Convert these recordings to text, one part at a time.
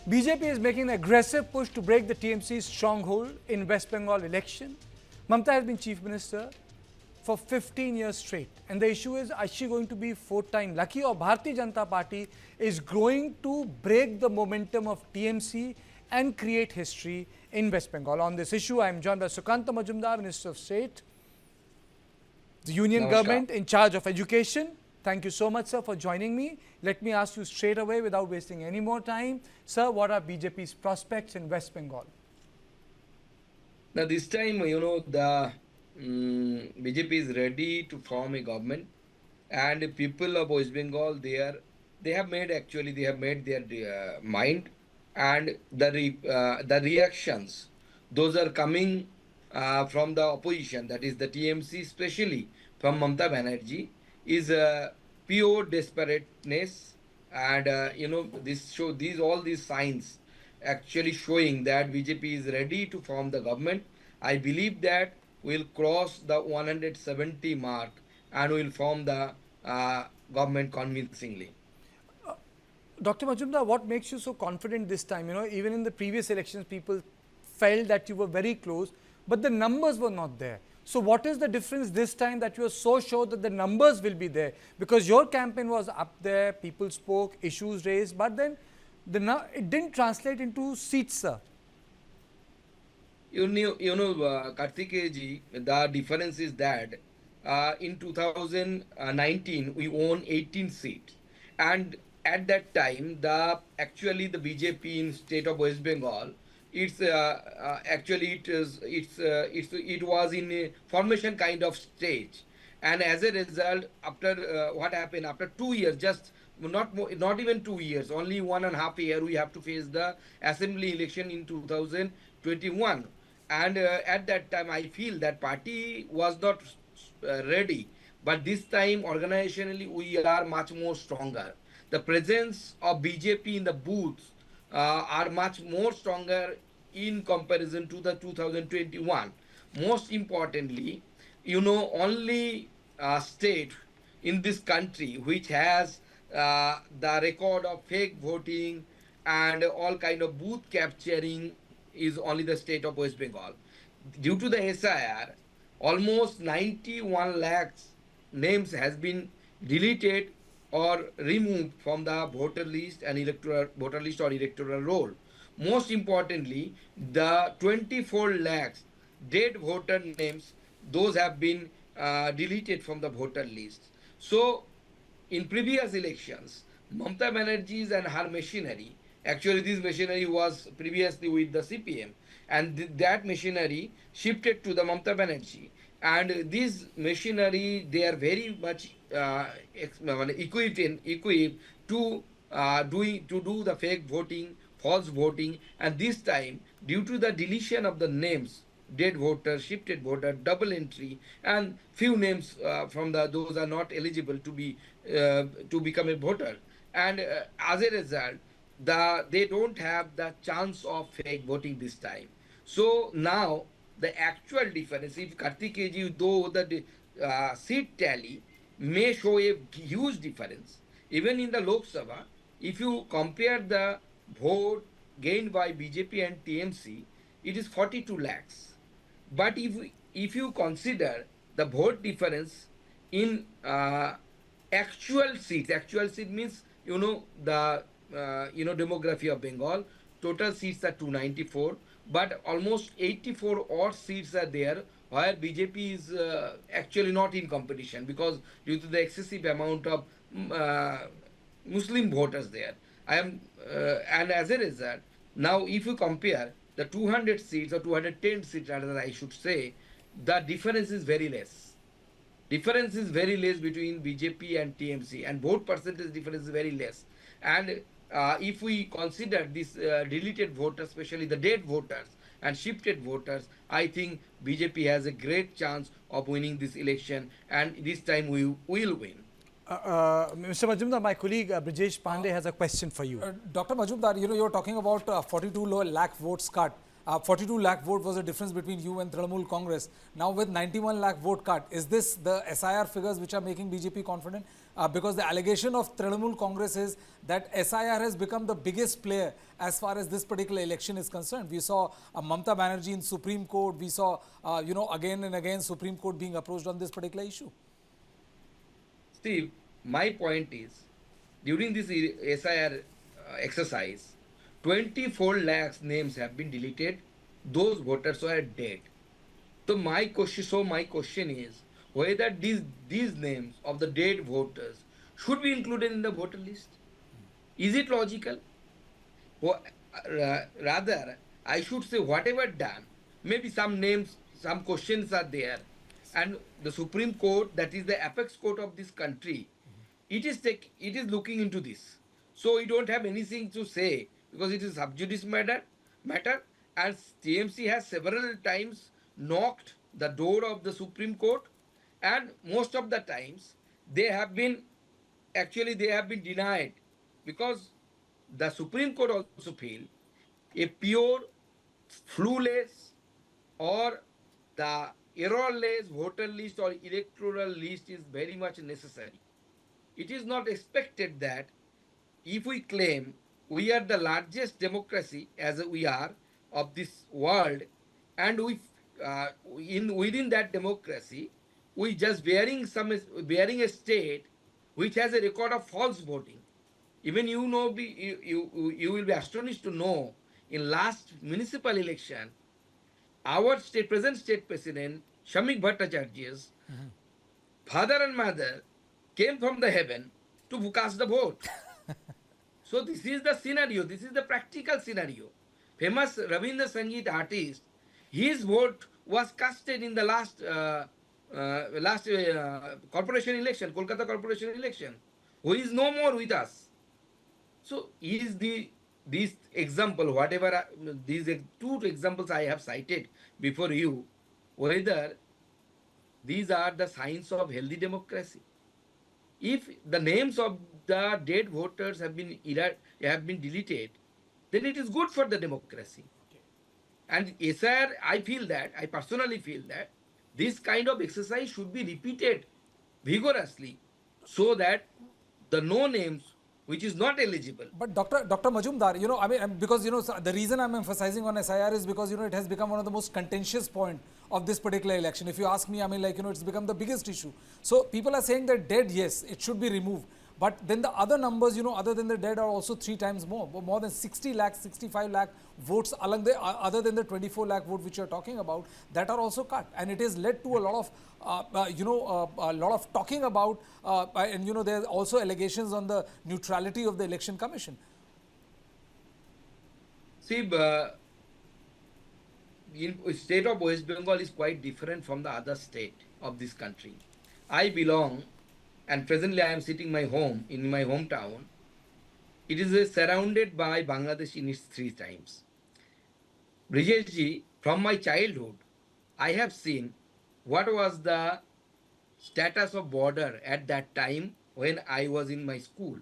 BJP is making an aggressive push to break the TMC's stronghold in West Bengal election. Mamata has been Chief Minister for 15 years straight. And the issue is she going to be fourth-time lucky, or Bharatiya Janata Party is going to break the momentum of TMC and create history in West Bengal? On this issue, I am joined by Sukanta Majumdar, Minister of State, the Union Government in charge of education. Thank you so much, sir, for joining me. Let me ask you straight away without wasting any more time. Sir, what are BJP's prospects in West Bengal? Now, this time, the BJP is ready to form a government, and the people of West Bengal, they have made their mind, and the reactions, those are coming from the opposition, that is the TMC, especially from Mamata Banerjee, is pure desperateness, and all these signs actually showing that BJP is ready to form the government. I believe that we'll cross the 170 mark and we'll form the government convincingly. Dr. Majumdar, what makes you so confident this time? Even in the previous elections, people felt that you were very close, but the numbers were not there. So what is the difference this time that you are so sure that the numbers will be there? Because your campaign was up there, people spoke, issues raised, but then it didn't translate into seats, sir. Kartikeya ji, the difference is that in 2019 we won 18 seats, and at that time actually the BJP in state of West Bengal, it was in a formation kind of stage, and as a result, after what happened after 2 years, just not even 2 years, only 1.5 years, we have to face the assembly election in 2021. And at that time, I feel that party was not ready. But this time, organizationally, we are much more stronger. The presence of BJP in the booths are much more stronger in comparison to the 2021. Most importantly, only state in this country which has the record of fake voting and all kind of booth capturing is only the state of West Bengal. Due to the SIR, almost 91 lakhs names has been deleted or removed from the voter list and electoral roll. Most importantly, the 24 lakhs dead voter names, those have been deleted from the voter list. So, in previous elections, Mamata Banerjee and her machinery, actually this machinery was previously with the CPM, and that machinery shifted to the Mamata Banerjee. And this machinery, they are very much equipped to do the fake voting, false voting, and this time, due to the deletion of the names, dead voter, shifted voter, double entry, and few names from those are not eligible to become a voter, and as a result, they don't have the chance of fake voting this time. So now the actual difference, if Kartikeya ji, though the seat tally may show a huge difference, even in the Lok Sabha, if you compare the vote gained by BJP and TMC, it is 42 lakhs. But if you consider the vote difference in actual seat means the demography of Bengal, total seats are 294, but almost 84 odd seats are there where BJP is actually not in competition because due to the excessive amount of Muslim voters there. And as a result, now if you compare the 200 seats or 210 seats, rather I should say, the difference is very less. Difference is very less between BJP and TMC, and vote percentage difference is very less. And if we consider this deleted voters, especially the dead voters and shifted voters, I think BJP has a great chance of winning this election, and this time we will win. Mr. Majumdar, my colleague Brijesh Pandey has a question for you. Dr. Majumdar, you're talking about 42 lakh votes cut. 42 lakh vote was the difference between you and Trinamool Congress. Now with 91 lakh vote cut, is this the SIR figures which are making BJP confident? Because the allegation of Trinamool Congress is that SIR has become the biggest player as far as this particular election is concerned. We saw Mamata Banerjee in Supreme Court. We saw, again and again Supreme Court being approached on this particular issue. Steve, my point is, during this SIR exercise, 24 lakhs names have been deleted. Those voters are dead. So my question is whether these names of the dead voters should be included in the voter list. Is it logical? Or, rather, I should say whatever done, maybe some names, some questions are there, and the Supreme Court, that is the apex court of this country, it is looking into this. So we don't have anything to say because it is sub judice matter, and TMC has several times knocked the door of the Supreme Court, and most of the times they have been denied because the Supreme Court also feel a pure, flawless, or the errorless voter list or electoral list is very much necessary. It is not expected that if we claim we are the largest democracy as we are of this world, and within that democracy, we just bearing a state which has a record of false voting. Even you will be astonished to know in last municipal election, our present state president Shamik Bhattacharya's father and mother came from the heaven to cast the vote. So this is the scenario. This is the practical scenario. Famous Rabindra Sangeet artist, his vote was casted in the last corporation election, Kolkata corporation election, who is no more with us. So is this example, whatever these two examples I have cited before you, whether these are the signs of healthy democracy? If the names of the dead voters have been deleted, then it is good for the democracy. Okay. And SIR, I personally feel that this kind of exercise should be repeated vigorously so that the no names which is not eligible. But Dr. Majumdar, because, the reason I'm emphasizing on SIR is because, it has become one of the most contentious point of this particular election. If you ask me, it's become the biggest issue. So people are saying that dead, yes, it should be removed. But then the other numbers, other than the dead are also 3 times more than 60 lakh, 65 lakh votes along the, other than the 24 lakh vote which you're talking about, that are also cut. And it has led to a lot of talking about, and there are also allegations on the neutrality of the Election Commission. See, the state of West Bengal is quite different from the other state of this country. I belong, and presently I am sitting in my hometown. It is surrounded by Bangladesh in its 3 times. Brigeshji, from my childhood, I have seen what was the status of border at that time when I was in my school.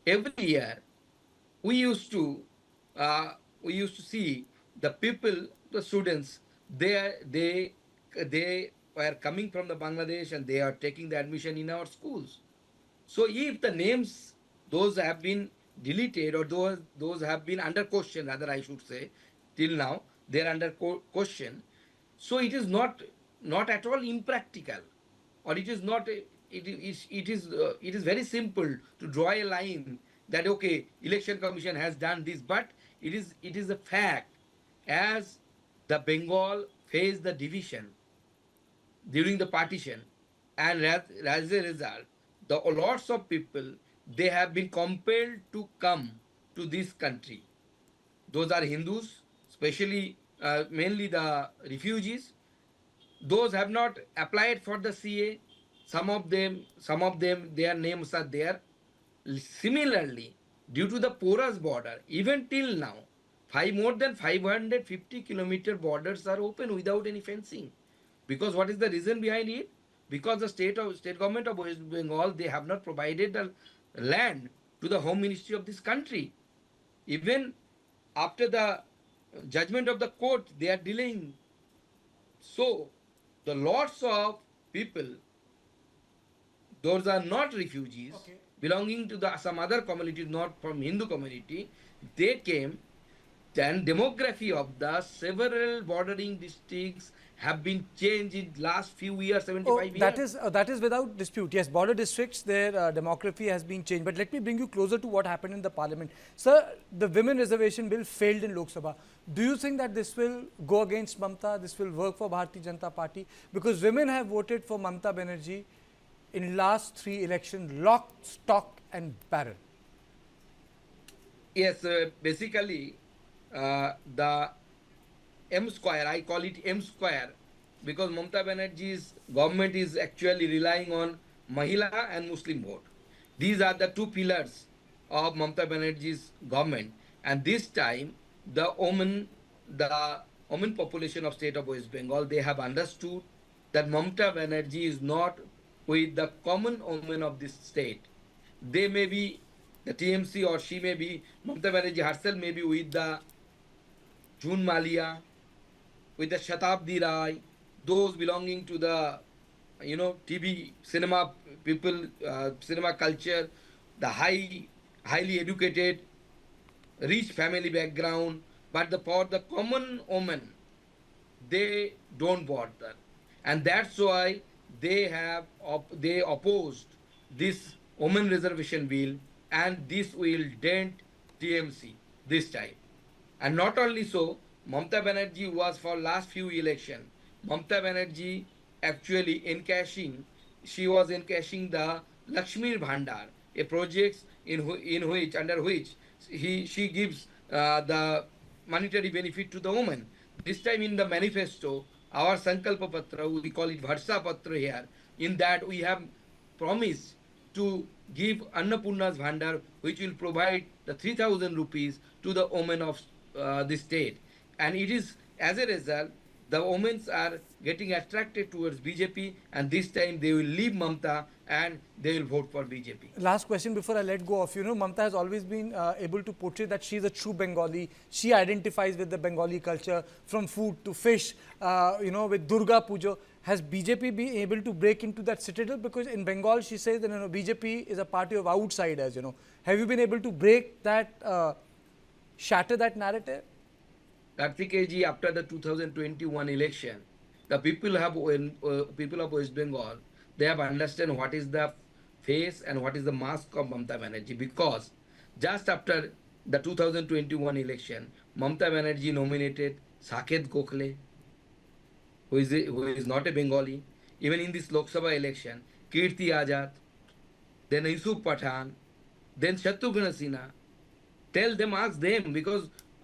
Every year, we used to see the people, the students, they were coming from the Bangladesh and they are taking the admission in our schools. So if the names, those have been deleted or those have been under question, rather I should say, till now, they are under question. So it is not at all impractical, or it is not. It is very simple to draw a line that okay, Election Commission has done this, but it is a fact as the Bengal faced the division during the partition, and as a result, lots of people, they have been compelled to come to this country. Those are Hindus, especially mainly the refugees. Those have not applied for the CA. Some of them, their names are there. Similarly, due to the porous border, even till now, more than 550-kilometer borders are open without any fencing. Because what is the reason behind it? Because the state government of West Bengal, they have not provided the land to the Home Ministry of this country. Even after the judgment of the court, they are delaying. So, the lots of people, those are not refugees, belonging to some other community, not from Hindu community, they came. Then demography of the several bordering districts have been changed in last few years, 75 years. That is without dispute. Yes, border districts, their demography has been changed. But let me bring you closer to what happened in the parliament. Sir, the women reservation bill failed in Lok Sabha. Do you think that this will go against Mamata? This will work for Bharatiya Janata Party? Because women have voted for Mamata Banerjee in last 3 elections, lock, stock and barrel. Yes, basically, the M square, I call it M square, because Mamata Banerjee's government is actually relying on Mahila and Muslim vote. These are the 2 pillars of Mamata Banerjee's government. And this time, the women population of state of West Bengal, they have understood that Mamata Banerjee is not with the common women of this state. They may be the TMC, or she may be, Mamata Banerjee herself may be with the June Malia, with the Shatabdi Rai, those belonging to the, TV, cinema people, cinema culture, the highly educated, rich family background, but for the common woman, they don't bother. And that's why they opposed this women reservation bill, and this will dent TMC this time. And not only so, Mamata Banerjee was for last few elections. Mamata Banerjee actually she was encashing the Lakshmi Bhandar, a project under which she gives the monetary benefit to the woman. This time in the manifesto, our Sankalpa Patra, we call it Varsa Patra here, in that we have promised to give Annapurna's Bhandar, which will provide the 3,000 rupees to the women of the state. And it is, as a result, the women are getting attracted towards BJP, and this time they will leave Mamata and they will vote for BJP. Last question before I let go of, Mamata has always been able to portray that she is a true Bengali. She identifies with the Bengali culture, from food to fish, with Durga Puja. Has BJP been able to break into that citadel? Because in Bengal, she says that BJP is a party of outsiders. Have you been able to break that, shatter that narrative? Kartikeya ji, after the 2021 election, the people of West Bengal, they have understand what is the face and what is the mask of Mamata Banerjee, because just after the 2021 election, Mamata Banerjee nominated Saket Gokhale, who is not a Bengali. Even in this Lok Sabha election, Kirti Azad, then Yusuf Pathan, then Shatrughan Sinha.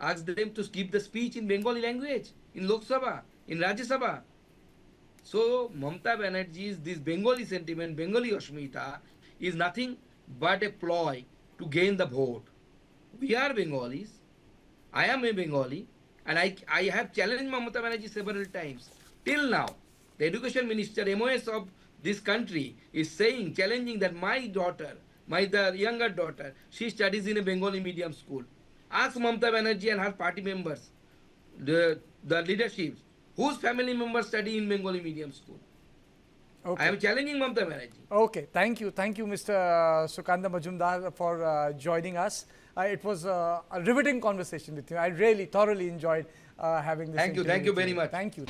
Ask them to give the speech in Bengali language, in Lok Sabha, in Rajya Sabha. So, Mamata Banerjee's this Bengali sentiment, Bengali Ashmita, is nothing but a ploy to gain the vote. We are Bengalis. I am a Bengali, and I have challenged Mamata Banerjee several times. Till now, the education minister, MOS of this country, is challenging that my daughter, the younger daughter, she studies in a Bengali medium school. Ask Mamata Banerjee and her party members, the leadership, whose family members study in Bengali medium school. Okay. I am challenging Mamata Banerjee. Okay, thank you, Mr. Sukanta Majumdar, for joining us. It was a riveting conversation with you. I really thoroughly enjoyed having this. Thank you very much. Thank you.